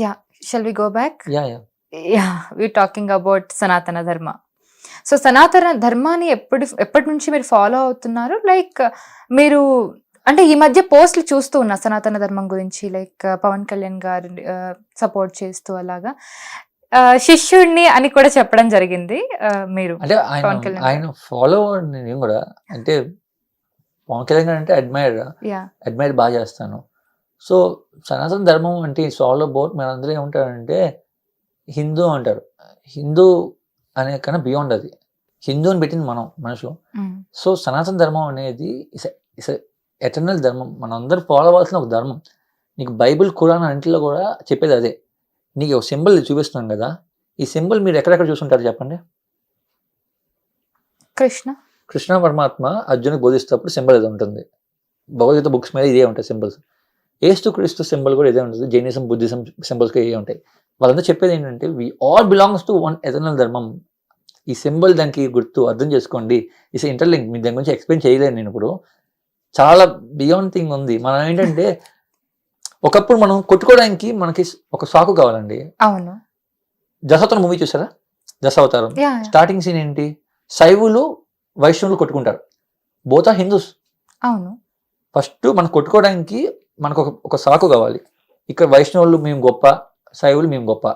Yeah shall we go back? Yeah yeah yeah we talking about Sanatana Dharma. So సనాతన ధర్మాన్ని ఎప్పటి నుంచి మీరు ఫాలో అవుతున్నారు? లైక్ మీరు అంటే ఈ మధ్య పోస్టులు చూస్తూ ఉన్నా సనాతన ధర్మం గురించి, లైక్ పవన్ కళ్యాణ్ గారు సపోర్ట్ చేస్తూ అలాగా శిష్యుడిని అని కూడా చెప్పడం జరిగింది. మీరు అంటే పవన్ కళ్యాణ్ ఆయన ఫాలో నేను కూడా, అంటే పవన్ కళ్యాణ్ అంటే యా అడ్మైర్ బాగా చేస్తాను. సో సనాతన ధర్మం అంటే ఇట్స్ ఆల్ అబౌట్, మనందరూ ఏమంటారంటే హిందూ అంటారు. హిందూ అనే కన్నా బియాండ్ అది. హిందూ అని పెట్టింది మనం మనుషులు. సో సనాతన ధర్మం అనేది ఇస్ ఎటర్నల్ ధర్మం, మనం అందరూ ఫాలో అవ్వాల్సిన ఒక ధర్మం. నీకు బైబిల్ ఖురాన్ అన్నింటిలో కూడా చెప్పేది అదే. నీకు ఒక సింబల్ చూపిస్తున్నాం కదా, ఈ సింబల్ మీరు ఎక్కడెక్కడ చూసుంటారు చెప్పండి? కృష్ణ పరమాత్మ అర్జునుడికి బోధిస్తప్పుడు సింబల్ ఏదో ఉంటుంది. భగవద్గీత బుక్స్ మీద ఇదే ఉంటాయి సింబల్స్. ఏస్తు క్రీస్తు సింబల్ కూడా ఇదే ఉంటుంది. జైనిజం, బుద్ధిజం సింబల్స్ ఇదే ఉంటాయి. వాళ్ళందరూ చెప్పేది ఏంటంటే we all belongs to one eternal ధర్మం. ఈ సింబల్ దానికి గుర్తు, అర్థం చేసుకోండి. It's interlink. మీ దాని గురించి ఎక్స్ప్లెయిన్ చేయలేను నేను ఇప్పుడు. చాలా బియాండ్ థింగ్ ఉంది. మనం ఏంటంటే ఒకప్పుడు మనం కొట్టుకోవడానికి మనకి ఒక సాకు కావాలండి. అవును. దశావతారం మూవీ చూసారా? దశావతారం స్టార్టింగ్ సీన్ ఏంటి? శైవులు వైష్ణవులు కొట్టుకుంటారు. Both are Hindus. అవును. ఫస్ట్ మనం కొట్టుకోవడానికి మనకు ఒక సాకు కావాలి. ఇక్కడ వైష్ణవులు మేము గొప్ప, శైవులు మేము గొప్ప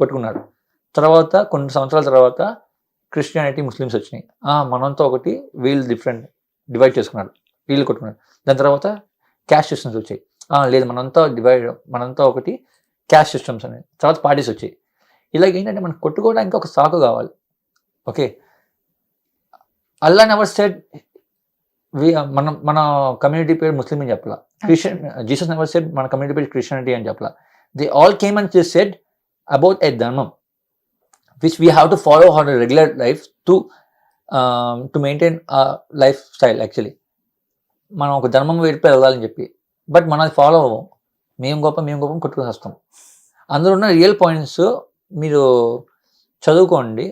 కొట్టుకున్నారు. తర్వాత కొన్ని సంవత్సరాల తర్వాత క్రిస్టియానిటీ, ముస్లిమ్స్ వచ్చినాయి. మనంతా ఒకటి, వీళ్ళు డిఫరెంట్, డివైడ్ చేసుకున్నారు, వీళ్ళు కొట్టుకున్నారు. దాని తర్వాత క్యాస్ట్ సిస్టమ్స్ వచ్చాయి. లేదు మనంతా ఒకటి, క్యాస్ట్ సిస్టమ్స్ అనేది. తర్వాత పార్టీస్ వచ్చాయి. ఇలాగ ఏంటంటే మనం కొట్టుకోవడానికి ఒక సాకు కావాలి. ఓకే, అల్లా నెవర్ సెడ్ మన కమ్యూనిటీ పేరు ముస్లిం అని చెప్పాల. జీసస్ నెవర్ సెడ్ మన కమ్యూనిటీ పేరు క్రిస్టియానిటీ అని చెప్పాల. They all came and said about a ధర్మం which we have to follow on a regular life to maintain our lifestyle actually. మనం ఒక ధర్మం వైపు వెళ్ళాలని చెప్పి, బట్ మనం అది ఫాలో అవ్వం. మేము గొప్ప కొట్టుకుని వస్తాం. అందులో ఉన్న రియల్ పాయింట్స్ మీరు చదువుకోండి,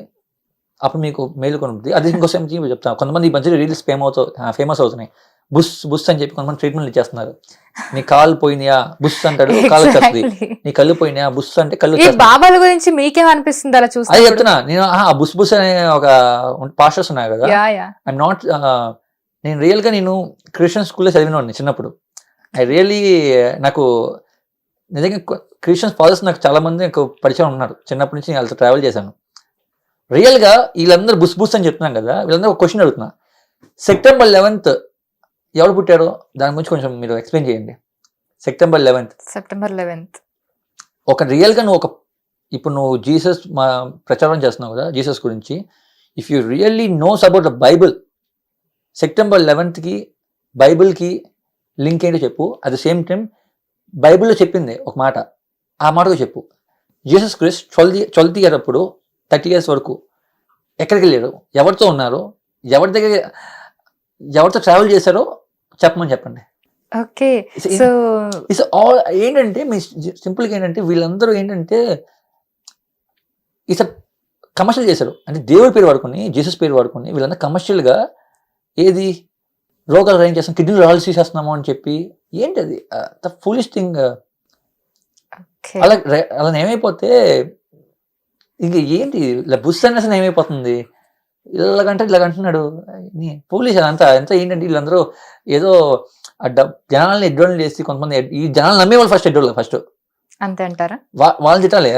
అప్పుడు మీకు మేలు కొనుక్కుంది. అది ఇంకోసం చెప్తాను. కొంతమంది ఈ మధ్య రీల్స్ ఫేమస్ అవుతున్నాయి. బుస్ అని చెప్పి కొంతమంది ట్రీట్మెంట్ ఇచ్చేస్తున్నారు. నీ కాలు పోయినాయా, బుస్ అంటాడు, కాలు వచ్చేస్తుంది. నీ కళ్ళు పోయినాయా, బుస్ అంటే కళ్ళు. బాబాల గురించి మీకేమనిపిస్తుంది అలా చూస్తే? అది చెప్తున్నా నేను. బుస్ అనే ఒక పాస్టర్స్ ఉన్నాయి కదా. ఐఎమ్ నాట్, నేను రియల్ గా నేను క్రిస్టియన్ స్కూల్లో చదివినవాడిని చిన్నప్పుడు. ఐ రియల్లీ, నాకు నిజంగా క్రిస్టియన్ ఫాదర్స్ నాకు చాలా మంది నాకు పరిచయం ఉన్నారు. చిన్నప్పటి నుంచి నేను వాళ్ళతో ట్రావెల్ చేశాను. రియల్ గా వీళ్ళందరూ బుస్ అని చెప్తున్నాను కదా, వీళ్ళందరూ ఒక క్వశ్చన్ అడుగుతున్నా. సెప్టెంబర్ 11th ఎవరు పుట్టారో దాని గురించి కొంచెం మీరు ఎక్స్ప్లెయిన్ చేయండి. సెప్టెంబర్ 11th ఒక రియల్ గా ఇప్పుడు నువ్వు జీసస్ ప్రచారం చేస్తున్నావు కదా జీసస్ గురించి. If you really knows about the Bible, September 11th బైబిల్కి లింక్ ఏంటో చెప్పు. అట్ ద సేమ్ టైం బైబిల్లో చెప్పింది ఒక మాట, ఆ మాటకు చెప్పు. జీసస్ క్రైస్ట్ 12th year అప్పుడు 30 years వరకు ఎక్కడికి వెళ్ళారు, ఎవరితో ఉన్నారు, ఎవరితో ట్రావెల్ చేశారో చెప్పండి. ఓకే, సో ఆల్ ఏంటంటే మీ సింపుల్గా ఏంటంటే వీళ్ళందరూ ఏంటంటే ఇట్స్ కమర్షియల్ చేశారు. అంటే దేవుడి పేరు వాడుకొని, జీసస్ పేరు వాడుకొని వీళ్ళందరూ కమర్షియల్గా ఏది రోగాలు రైన్ చేస్తాం, కిడ్నీలు రాళ్ళు తీసేస్తున్నాము అని చెప్పి. ఏంటి అది ద ఫూలిష్ థింగ్. అలా ఏమైపోతే ఇంక ఏంటి ఇలా బుస్ అనేసి ఏమైపోతుంది. ఇలాగంటున్నాడు పోలీస్. అదంతా ఏంటంటే వీళ్ళందరూ ఏదో జనాలని ఎడ్డోళ్ళు చేసి, కొంతమంది ఈ జనాలు నమ్మేవాళ్ళు ఫస్ట్ అంతే అంటారా? వాళ్ళు తిట్టాలి.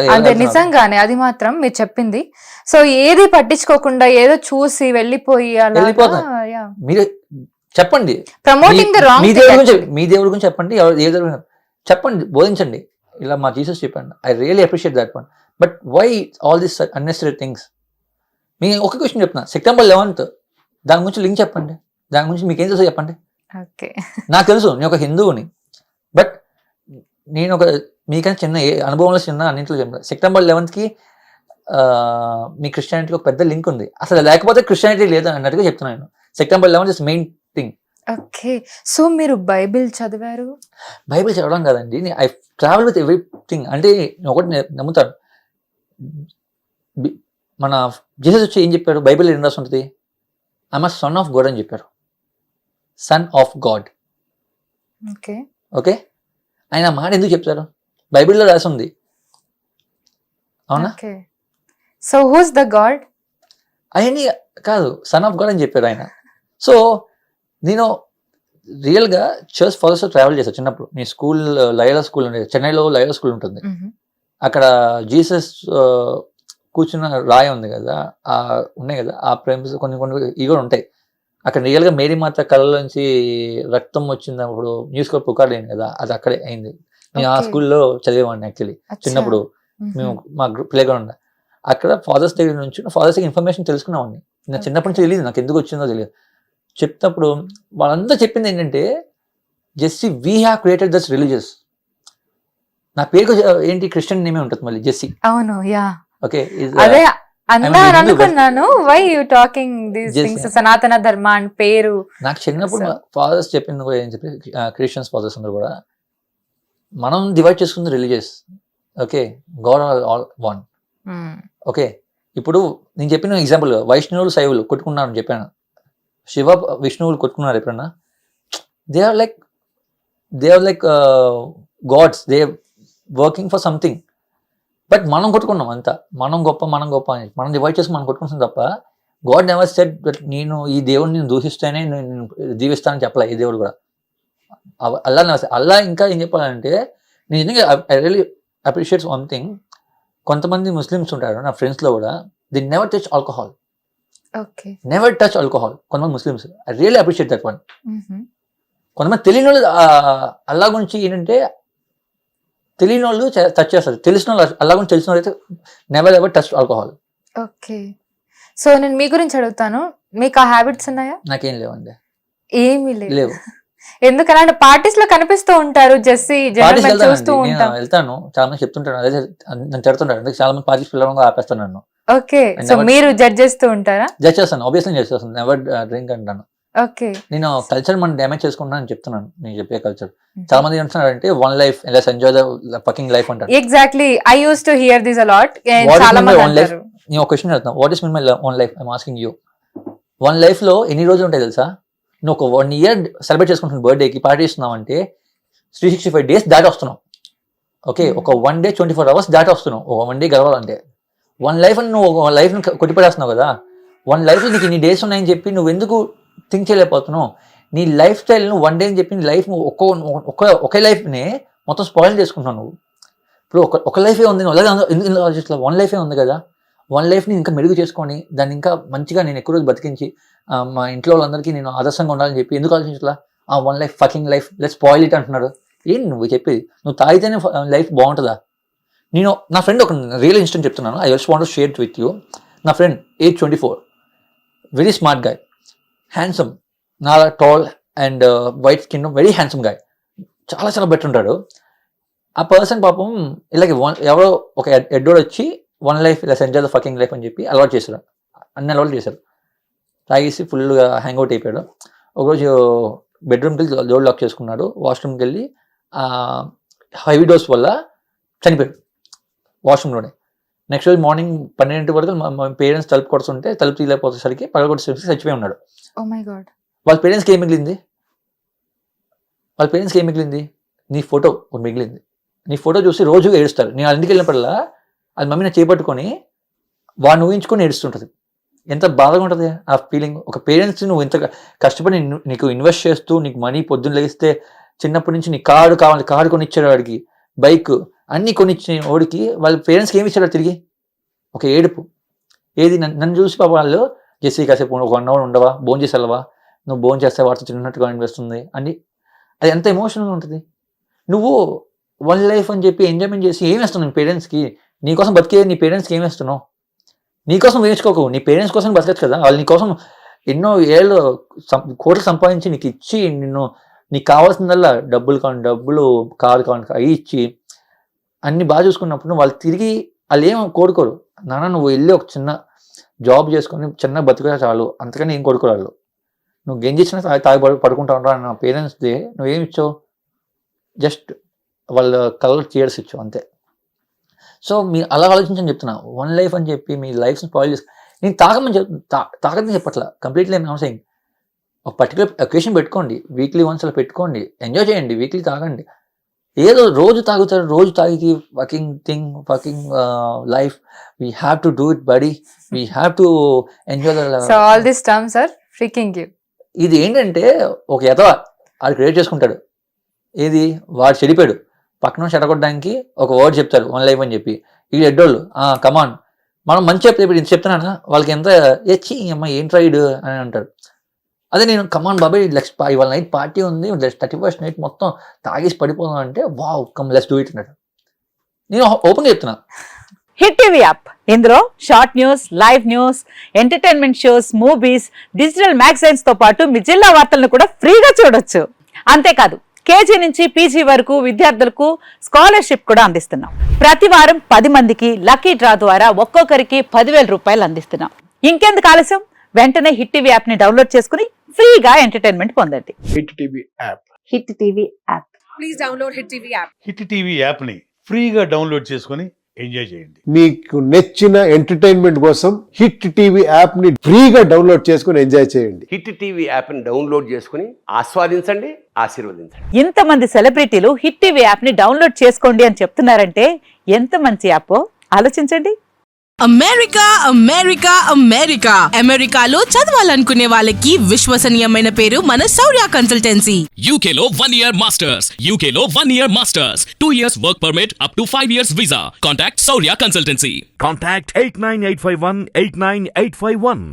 నిజంగానే అది మాత్రం మీరు చెప్పింది. సో ఏది పట్టించుకోకుండా ఏదో చూసి వెళ్ళిపోతారు. మీరు చెప్పండి, మీ దేవుడి గురించి చెప్పండి, ఏ దేవుడు చెప్పండి, బోధించండి. ఇలా మా జీసస్ చెప్పండి. I really appreciate that one. But why all this unnecessary things? మీకు ఒక క్వశ్చన్ చెప్తున్నా. సెప్టెంబర్ 11th దాని గురించి లింక్ చెప్పండి. దాని గురించి మీకు ఏం తెలుసు చెప్పండి. నాకు తెలుసు, నేను ఒక హిందువుని. బట్ నేను మీకన్నా చిన్న అనుభవంలో అన్నింటిలో చెప్పాను. సెప్టెంబర్ 11th మీ క్రిస్టియానిటీకి ఒక పెద్ద లింక్ ఉంది. అసలు లేకపోతే క్రిస్టియానిటీ లేదు అన్నట్టుగా చెప్తున్నాను. September 11th is main thing. Okay, so మీరు బైబిల్ చదివారు? బైబిల్ చదవడం కాదండి, ఐ ట్రావెల్ విత్ ఎవ్రీథింగ్. అంటే ఒకటి నమ్ముతాను, మన జీసస్ వచ్చి ఏం చెప్పాడు? బైబిల్ ఏం రాసి ఉంటుంది? I'm a son of God అని చెప్పారు. Son of God. ఓకే, ఆయన మాట ఎందుకు చెప్తారు? బైబిల్లో రాసి ఉంది. అవునా? Okay. So who's the God? అవన్నీ కాదు, సన్ ఆఫ్ గాడ్ అని చెప్పారు ఆయన. సో నేను రియల్గా చర్చ్ ఫాదర్స్ ట్రావెల్ చేశాను చిన్నప్పుడు. మీ స్కూల్ లయోలా స్కూల్ ఉండేది, చెన్నైలో లయోలా స్కూల్ ఉంటుంది. అక్కడ జీసస్ కూర్చున్న రాయి ఉంది కదా, ఉన్నాయి కదా ఆ ప్రేమ్స్ కొన్ని ఇవి కూడా ఉంటాయి. అక్కడ రియల్గా మేరీ మాత కళ్ళలోంచి రక్తం వచ్చినప్పుడు న్యూస్ పేపర్ పుకార్లు అయింది కదా, అది అక్కడే అయింది. నేను ఆ స్కూల్లో చదివేవాడిని యాక్చువల్లీ చిన్నప్పుడు. మేము మా ప్లే గ్రౌండ్ అక్కడ ఫాదర్స్ దగ్గర నుంచి ఫాదర్స్ ఇన్ఫర్మేషన్ తెలుసుకున్నామండి. నాకు చిన్నప్పటి నుంచి తెలియదు, నాకు ఎందుకు వచ్చిందో తెలియదు. చెప్తప్పుడు వాళ్ళంతా చెప్పింది ఏంటంటే, Jesse we have created thus religious. నా పేరు ఏంటి క్రిస్టియన్ నేమే ఉంటుంది మళ్ళీ జెస్సీ. అవును, యా. ఓకే, అదే అనుకున్నాను. Why you talking these things? Sanatana Dharma అని పేరు నాకు చిన్నప్పుడు ఫాదర్స్ చెప్పింది కూడా ఏం చెప్పి, క్రిస్టియన్స్ ఫాదర్స్ అందరూ కూడా మనం డివైడ్ చేసుకుంది religious. Okay, God all one. Okay, ఇప్పుడు నేను చెప్పిన ఎగ్జాంపుల్, వైష్ణవులు శైవులు కొట్టుకున్నారని చెప్పాను. శివ విష్ణువులు కొట్టుకున్నారు ఎప్పుడన్నా? They are like gods, they working for something. But మనం కొట్టుకున్నాం అంతా, మనం గొప్ప అని మనం డివైడ్ చేసి మనం కొట్టుకుంటాం తప్ప గాడ్ నెవర్ సెడ్ దట్ నేను ఈ దేవుడిని నేను దూషిస్తేనే నేను జీవిస్తానని చెప్పలే. ఈ దేవుడు కూడా అల్లా ఇంకా ఏం చెప్పాలంటే, నేను నిజంగా I really appreciates one thing. కొంతమంది ముస్లిమ్స్ ఉంటారు నా ఫ్రెండ్స్లో కూడా, they never touch alcohol. Never touch alcohol. కొంతమంది Muslims, I really appreciate that one. కొంతమంది తెలియని వాళ్ళు అల్లా గురించి ఏంటంటే, తెలియని వాళ్ళు టచ్ చేస్తారు, తెలిసిన వాళ్ళు అల్లా గురించి తెలిసిన వాళ్ళు అయితే never ever touch alcohol. Okay, so నేను మీ గురించి అడుగుతాను, మీకు ఆ హ్యాబిట్స్ ఉన్నాయా? నాకేం లేవండి, ఏమీ లేవు. ఎందుకలా పార్టీస్ లో కనిపిస్తూ ఉంటారు, జెస్సీ చూస్తూ ఉంటాం. వెళ్తాను, చాలా మంది చెప్తుంటాను, అదే నన్ను తిడుతుంటారు, అందుకే చాలా మంది పార్టీస్ పిల్లలు ఆపేస్తాను నన్ను. ఓకే, సో మీరు జడ్జ్ చేస్తూ ఉంటారా? జడ్జ్ చేస్తాను, ఆబ్వియస్లీ జడ్జ్ చేస్తాను. నెవర్ డ్రింక్ అంటాను. ఓకే, నేను కల్చర్ మనం డ్యామేజ్ చేసుకుంటున్నా అని చెప్తున్నాను. నేను చెప్పే కల్చర్ చాలా మంది అంటున్నారంటే one life, let's enjoy the fucking life అంటారు. Exactly, I used to hear this a lot. చాలా మంది అంటారు. నేను ఒక క్వశ్చన్ అడుగుతాను, what is mean my one life? I'm asking you. One life లో ఎన్ని రోజులు ఉంటాయి తెలుసా? నువ్వు ఒక 1 year సెలబ్రేట్ చేసుకుంటున్న బర్త్డేకి పార్టీ ఇస్తున్నావు అంటే 365 days దాటి వస్తున్నావు. ఓకే, ఒక 1 day 24 hours దాటి వస్తున్నావు. ఒక 1 day గడవాలంటే 1 life అని నువ్వు ఒక లైఫ్ని కొట్టిపడేస్తున్నావు కదా. 1 life నీకు ఇన్ని డేస్ ఉన్నాయని చెప్పి నువ్వు ఎందుకు థింక్ చేయలేకపోతున్నావు? నీ లైఫ్ స్టైల్ను 1 day అని చెప్పి నీ లైఫ్ ఒకే లైఫ్ని మొత్తం స్పాయిల్ చేసుకుంటున్నావు నువ్వు. ఇప్పుడు ఒక లైఫే ఉంది, అలాగే ఎందుకు ఆలోచిస్తా? 1 life ఉంది కదా, 1 lifeని ఇంకా మెరుగు చేసుకొని దాన్ని ఇంకా మంచిగా నేను ఎక్కువ రోజు బతికించి మా ఇంట్లో వాళ్ళందరికీ నేను ఆదర్శంగా ఉండాలని చెప్పి ఎందుకు ఆలోచించట్లా? 1 life fucking life, let's spoil it అంటున్నారు. ఏంటి నువ్వు చెప్పేది? నువ్వు తాగితేనే లైఫ్ బాగుంటుందా? నేను నా ఫ్రెండ్ ఒక రియల్ ఇన్సిడెంట్ చెప్తున్నాను, I just want to share with you. నా friend age 24, very smart guy, handsome, నా tall and white skin, very handsome guy, చాలా చాలా బెటర్ ఉంటాడు. ఆ పర్సన్ పాపం ఇలాగే ఎవరో ఒక ఎడ్డోడు వచ్చి 1 life ఇలా ఎంజాయ్ ద ఫకింగ్ లైఫ్ అని చెప్పి అలవాటు చేశాడు, అన్ని అలవాటు చేశారు. తాగేసి ఫుల్గా హ్యాంగ్అవుట్ అయిపోయాడు. ఒకరోజు బెడ్రూమ్కి వెళ్ళి డోర్ లాక్ చేసుకున్నాడు, వాష్రూమ్కి వెళ్ళి హెవీ డోస్ వల్ల చనిపోయాడు వాష్రూమ్లోనే. నెక్స్ట్ రోజు మార్నింగ్ 12 వరకు మా పేరెంట్స్ తలుపు కొడుతుంటే తలుపు తీయలేకపోతేసరికి పగలగొట్టేసరికి చచ్చిపోయి ఉన్నాడు. వాళ్ళ పేరెంట్స్కి ఏం మిగిలింది? నీ ఫోటో ఒకటి మిగిలింది. నీ ఫోటో చూసి రోజు ఏడుస్తారు. నేను వాళ్ళ ఇంటికి వెళ్ళినప్పుడల్లా అది మమ్మీ నా చేపట్టుకొని వాడిని ఊహించుకొని ఏడుస్తుంటుంది. ఎంత బాధగా ఉంటుంది ఆ ఫీలింగ్. ఒక పేరెంట్స్ నువ్వు ఇంత కష్టపడి నీకు ఇన్వెస్ట్ చేస్తూ నీకు మనీ పొద్దున్న లేస్తే చిన్నప్పటి నుంచి నీ కారు కావాలి, కారు కొనిచ్చాడు వాడికి, బైక్ అన్నీ కొనిచ్చిన వాడికి వాళ్ళ పేరెంట్స్కి ఏమి ఇచ్చాడు తిరిగి? ఒక ఏడుపు. ఏది నన్ను చూసి పాప వాళ్ళు జెస్సీ కాసేపు ఒక 1 hour ఉండవా, భోజనం చేసి వెళ్ళవా, నువ్వు భోజనం చేస్తే వాటితో తిన్నట్టుగా అనిపిస్తుంది అని. అది ఎంత ఎమోషనల్గా ఉంటుంది. నువ్వు 1 life అని చెప్పి ఎంజాయ్మెంట్ చేసి ఏం వేస్తున్నావు నీ పేరెంట్స్కి? నీకోసం బతికే నీ పేరెంట్స్కి ఏం వేస్తున్నావు? నీకోసం వేయించుకోకు, నీ పేరెంట్స్ కోసం బతకచ్చు కదా. వాళ్ళు నీకోసం ఎన్నో ఏళ్ళు కోట్లు సంపాదించి నీకు ఇచ్చి నీకు కావాల్సిందల్లా డబ్బులు కారు కావాలి అవి ఇచ్చి అన్ని బాగా చూసుకున్నప్పుడు వాళ్ళు తిరిగి వాళ్ళు ఏం కోరుకోరు. నాన్న నువ్వు వెళ్ళి ఒక చిన్న జాబ్ చేసుకొని చిన్న బతుకుగా చాలు, అంతకని ఏం కోరుకోరు వాళ్ళు. నువ్వు గెంజిచ్చిన తాగి పడుకుంటా ఉంటా నా పేరెంట్స్ది, నువ్వేమి ఇచ్చావు? జస్ట్ వాళ్ళ కలర్ చీర్స్ ఇచ్చావు అంతే. సో మీరు అలా ఆలోచించని చెప్తున్నా. 1 life అని చెప్పి మీ లైఫ్ని స్పాయిల్ చేసి నేను తాగదని చెప్పట్లా, కంప్లీట్లీ ఐమ్ నాట్ సేయింగ్. ఒక పర్టికులర్ అకేషన్ పెట్టుకోండి, వీక్లీ వన్స్ అలా పెట్టుకోండి, ఎంజాయ్ చేయండి, వీక్లీ తాగండి. ఏదో రోజు తాగుతారు, రోజు తాగితే fucking life, we have to do it buddy, we have to enjoy. So all this terms are freaking you. ఇది ఏంటంటే ఒక ఎదవ అది క్రియేట్ చేసుకుంటాడు. ఏది వాడు చెడిపోయాడు, పక్కన చెడగొట్టడానికి ఒక వర్డ్ చెప్తారు వన్ లైఫ్ అని చెప్పి, వీళ్ళు ఎడ్డోళ్ళు కమాన్ మనం మంచి చెప్తే ఇప్పుడు ఇంత చెప్తున్నానా వాళ్ళకి ఎంత ఎచ్చి అమ్మ ఏం ట్రైడ్ అని అంటారు. అదే నేను కమాన్ బాబాయ్ ఇవాళ నైట్ పార్టీ ఉంది, 31st నైట్ మొత్తం తాగేసి పడిపోదాం అంటే wow come let's do it అన్నాడు. నేను ఓపెన్గా చెప్తున్నా. హిట్ టీవీ యాప్, ఇందులో short news, live news, entertainment shows, movies, digital magazines తో పాటు మీ జిల్లా వార్తలను కూడా ఫ్రీగా చూడొచ్చు. అంతేకాదు కేజీ నుంచి పీజీ వరకు విద్యార్థులకు స్కాలర్షిప్ కూడా అందిస్తున్నాం. ప్రతి వారం 10 మందికి లక్కీ డ్రా ద్వారా ఒక్కొక్కరికి 10,000 రూపాయలు అందిస్తున్నాం. ఇంకెందుకు ఆలస్యం, వెంటనే హిట్ టీవీ యాప్ ని డౌన్లోడ్ చేసుకుని ఫ్రీగా ఎంటర్టైన్మెంట్ పొందండి. Hit TV app. Hit TV app. Please download hit TV app. Hit TV app ని ఫ్రీగా డౌన్లోడ్ చేసుకొని ఎంజాయ్ చేయండి. మీకు నచ్చిన ఎంటర్టైన్మెంట్ కోసం హిట్ టీవీ యాప్ ని ఫ్రీగా డౌన్లోడ్ చేసుకుని ఎంజాయ్ చేయండి. హిట్ టీవీ యాప్ని డౌన్లోడ్ చేసుకుని ఆస్వాదించండి, ఆశీర్వదించండి. ఇంతమంది సెలబ్రిటీలు హిట్ టీవీ యాప్ ని డౌన్లోడ్ చేసుకోండి అని చెప్తున్నారంటే ఎంత మంచి యాప్ ఆలోచించండి. అమెరికా అమెరికా అమెరికా అమెరికాలో చదవాలనుకునే వాళ్ళకి విశ్వసనీయమైన పేరు మన శౌర్య కన్సల్టెన్సీ. UK లో 1 year masters, UK లో 1 year masters, 2 years work permit up to 5 years visa. Contact Saurya Consultancy. Contact 89851 89851.